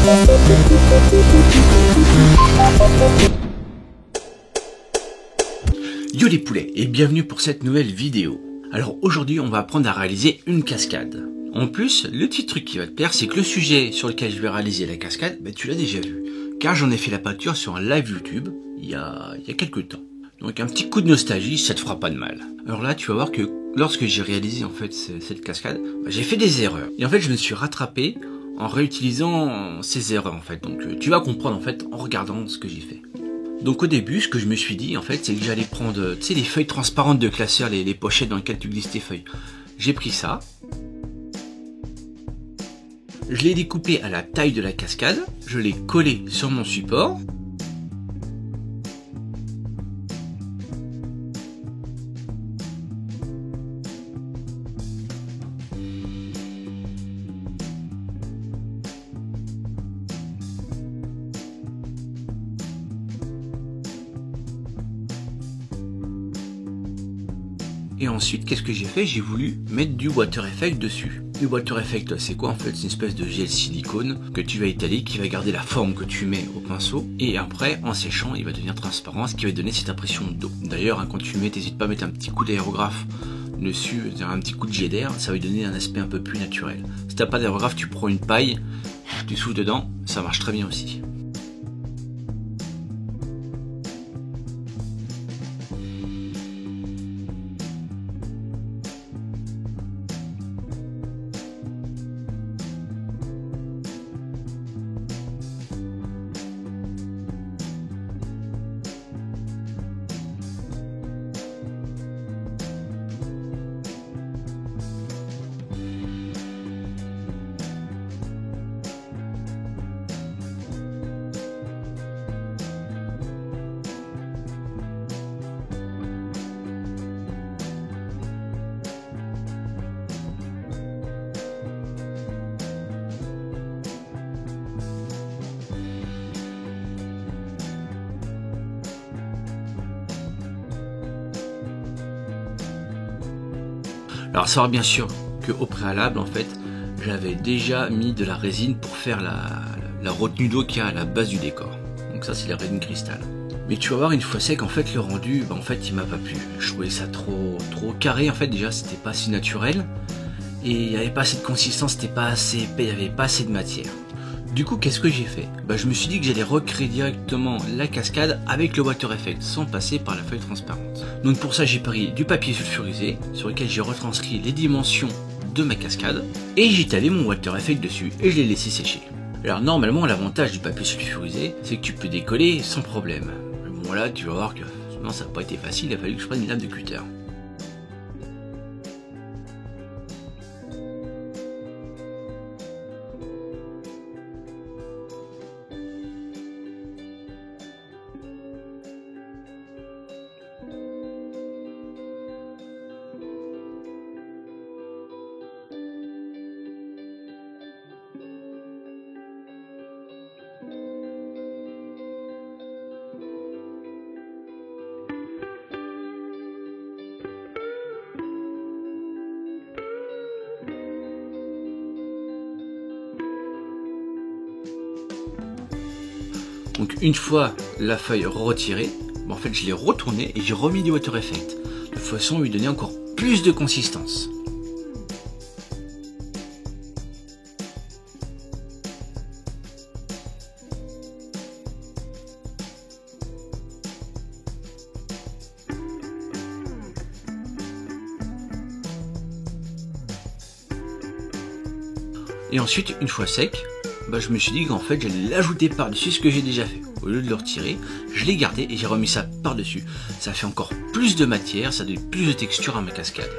Yo les poulets et bienvenue pour cette nouvelle vidéo. Alors aujourd'hui on va apprendre à réaliser une cascade. En plus, le petit truc qui va te plaire, c'est que le sujet sur lequel je vais réaliser la cascade, tu l'as déjà vu. Car j'en ai fait la peinture sur un live YouTube il y a quelques temps. Donc un petit coup de nostalgie, ça te fera pas de mal. Alors là tu vas voir que lorsque j'ai réalisé en fait cette cascade, j'ai fait des erreurs. Et en fait je me suis rattrapé en réutilisant ces erreurs en fait. Donc tu vas comprendre en fait en regardant ce que j'ai fait. Donc au début, ce que je me suis dit en fait, c'est que j'allais prendre, tu sais, les feuilles transparentes de classeur, les pochettes dans lesquelles tu glisses tes feuilles. J'ai pris ça. Je l'ai découpé à la taille de la cascade. Je l'ai collé sur mon support. Et ensuite, qu'est-ce que j'ai fait? J'ai voulu mettre du water effect dessus. Le water effect, c'est quoi en fait? C'est une espèce de gel silicone que tu vas étaler, qui va garder la forme que tu mets au pinceau. Et après, en séchant, il va devenir transparent, ce qui va donner cette impression d'eau. D'ailleurs, quand tu mets, n'hésite pas à mettre un petit coup d'aérographe dessus, un petit coup de jet d'air, ça va lui donner un aspect un peu plus naturel. Si t'as pas d'aérographe, tu prends une paille, tu souffles dedans, ça marche très bien aussi. Alors savoir bien sûr qu'au préalable en fait j'avais déjà mis de la résine pour faire la retenue d'eau qu'il y a à la base du décor. Donc ça c'est la résine cristal. Mais tu vas voir une fois sec en fait le rendu en fait il m'a pas plu. Je trouvais ça trop carré en fait, déjà c'était pas si naturel. Et il n'y avait pas assez de consistance, c'était pas assez épais, il n'y avait pas assez de matière. Du coup, qu'est-ce que j'ai fait? Je me suis dit que j'allais recréer directement la cascade avec le water effect, sans passer par la feuille transparente. Donc pour ça, j'ai pris du papier sulfurisé, sur lequel j'ai retranscrit les dimensions de ma cascade, et j'ai étalé mon water effect dessus, et je l'ai laissé sécher. Alors normalement, l'avantage du papier sulfurisé, c'est que tu peux décoller sans problème. Bon là, tu vas voir que non, ça n'a pas été facile, il a fallu que je prenne une lame de cutter. Donc une fois la feuille retirée, en fait je l'ai retournée et j'ai remis du water effect, de façon à lui donner encore plus de consistance. Et ensuite, une fois sec, je me suis dit qu'en fait j'allais l'ajouter par-dessus ce que j'ai déjà fait. Au lieu de le retirer, je l'ai gardé et j'ai remis ça par-dessus. Ça fait encore plus de matière, ça donne plus de texture à ma cascade.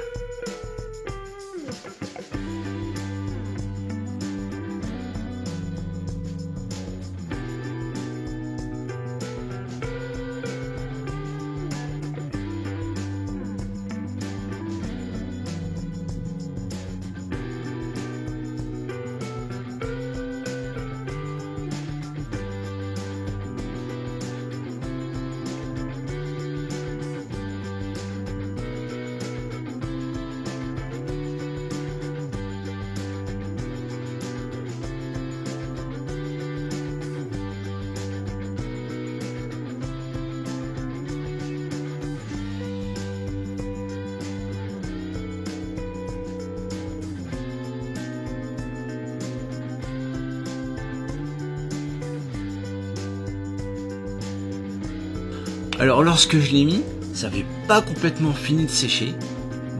Alors lorsque je l'ai mis, ça n'avait pas complètement fini de sécher.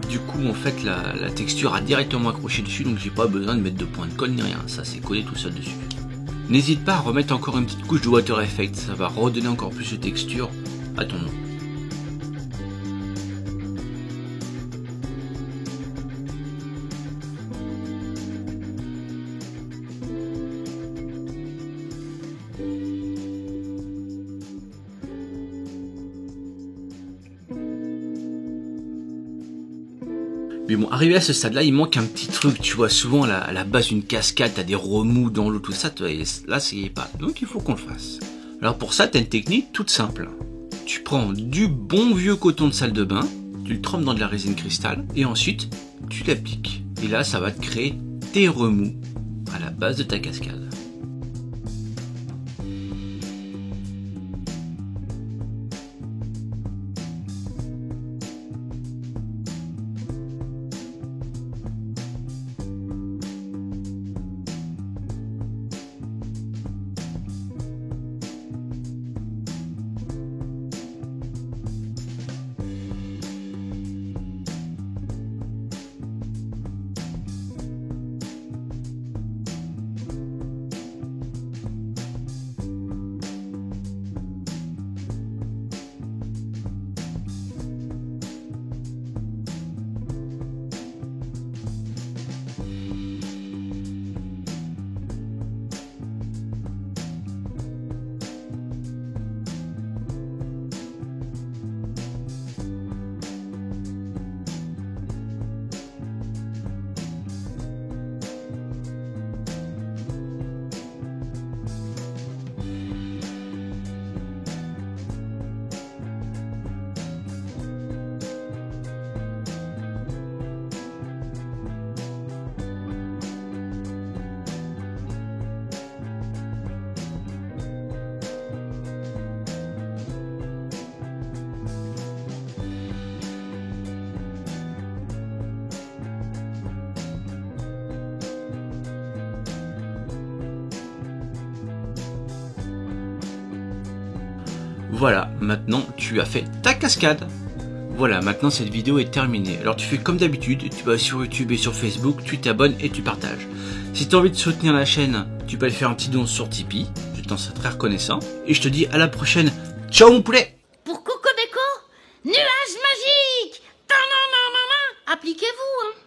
Du coup en fait la texture a directement accroché dessus, donc j'ai pas besoin de mettre de point de colle ni rien, ça s'est collé tout seul dessus. N'hésite pas à remettre encore une petite couche de water effect, ça va redonner encore plus de texture à ton nom. Mais bon, arrivé à ce stade-là, il manque un petit truc, tu vois, souvent à la base d'une cascade, t'as des remous dans l'eau, tout ça, là, c'est pas. Donc il faut qu'on le fasse. Alors pour ça, t'as une technique toute simple. Tu prends du bon vieux coton de salle de bain, tu le trempes dans de la résine cristal, et ensuite, tu l'appliques. Et là, ça va te créer tes remous à la base de ta cascade. Voilà, maintenant tu as fait ta cascade. Voilà, maintenant cette vidéo est terminée. Alors tu fais comme d'habitude, tu vas sur YouTube et sur Facebook, tu t'abonnes et tu partages. Si tu as envie de soutenir la chaîne, tu peux aller faire un petit don sur Tipeee, je t'en serai très reconnaissant. Et je te dis à la prochaine, ciao mon poulet. Pour Cocobéco, nuage magique, appliquez-vous, hein.